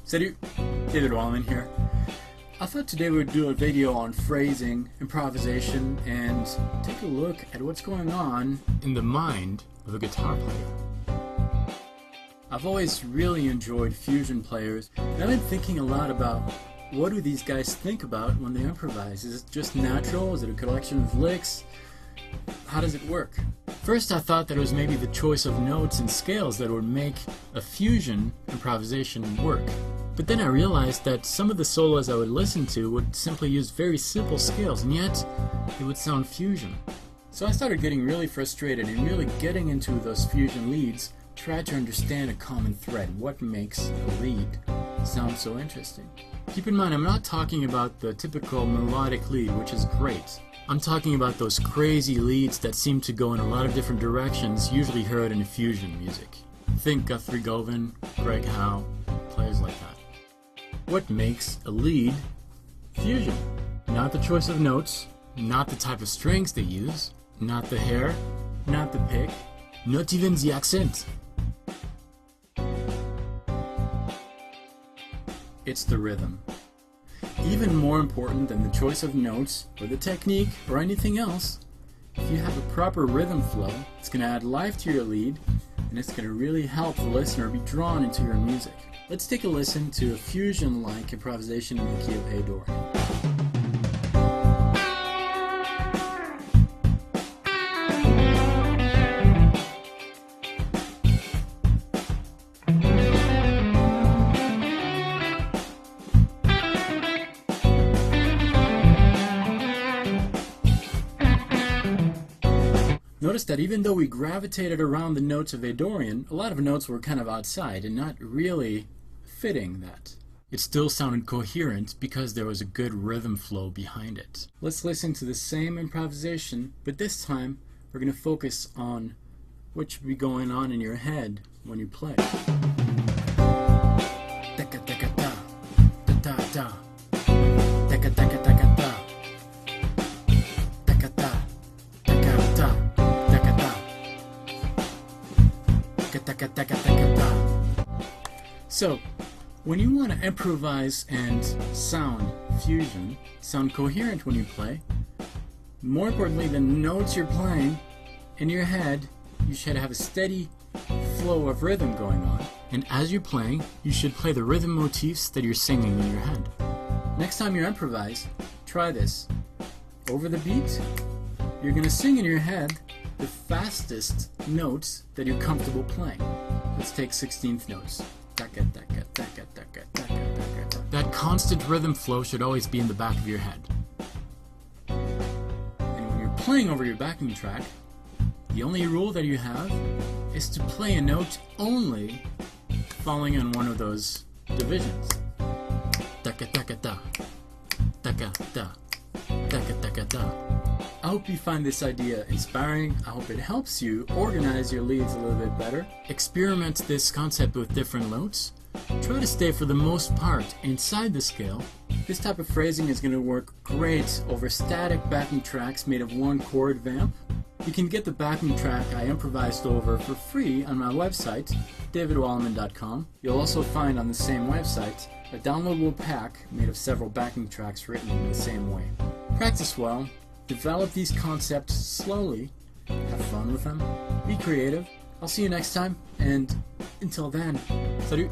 Salut, David Wallman here. I thought today we would do a video on phrasing, improvisation, and take a look at what's going on in the mind of a guitar player. I've always really enjoyed fusion players, and I've been thinking a lot about what do these guys think about when they improvise. Is it just natural? Is it a collection of licks? How does it work? First I thought that it was maybe the choice of notes and scales that would make a fusion improvisation work. But then I realized that some of the solos I would listen to would simply use very simple scales, and yet it would sound fusion. So I started getting really frustrated and really getting into those fusion leads, tried to understand a common thread. What makes a lead sound so interesting? Keep in mind, I'm not talking about the typical melodic lead, which is great. I'm talking about those crazy leads that seem to go in a lot of different directions, usually heard in fusion music. Think Guthrie Govan, Greg Howe, players like that. What makes a lead fusion? Not the choice of notes, not the type of strings they use, not the hair, not the pick, not even the accent. It's the rhythm. Even more important than the choice of notes or the technique or anything else, if you have a proper rhythm flow, it's going to add life to your lead, and it's going to really help the listener be drawn into your music. Let's take a listen to a fusion-like improvisation in the key of A-Dur. Notice that even though we gravitated around the notes of A-Dorian, a lot of notes were kind of outside and not really fitting that. It still sounded coherent because there was a good rhythm flow behind it. Let's listen to the same improvisation, but this time we're going to focus on what should be going on in your head when you play. So, when you want to improvise and sound fusion, sound coherent when you play, more importantly, the notes you're playing in your head, you should have a steady flow of rhythm going on. And as you're playing, you should play the rhythm motifs that you're singing in your head. Next time you improvise, try this. Over the beat, you're going to sing in your head the fastest notes that you're comfortable playing. Let's take 16th notes. That constant rhythm flow should always be in the back of your head. And when you're playing over your backing track, the only rule that you have is to play a note only falling on one of those divisions. I hope you find this idea inspiring. I hope it helps you organize your leads a little bit better. Experiment this concept with different notes. Try to stay for the most part inside the scale. This type of phrasing is going to work great over static backing tracks made of one chord vamp. You can get the backing track I improvised over for free on my website, davidwallman.com. You'll also find on the same website a downloadable pack made of several backing tracks written in the same way. Practice well, develop these concepts slowly, have fun with them, be creative. I'll see you next time, and until then, salut!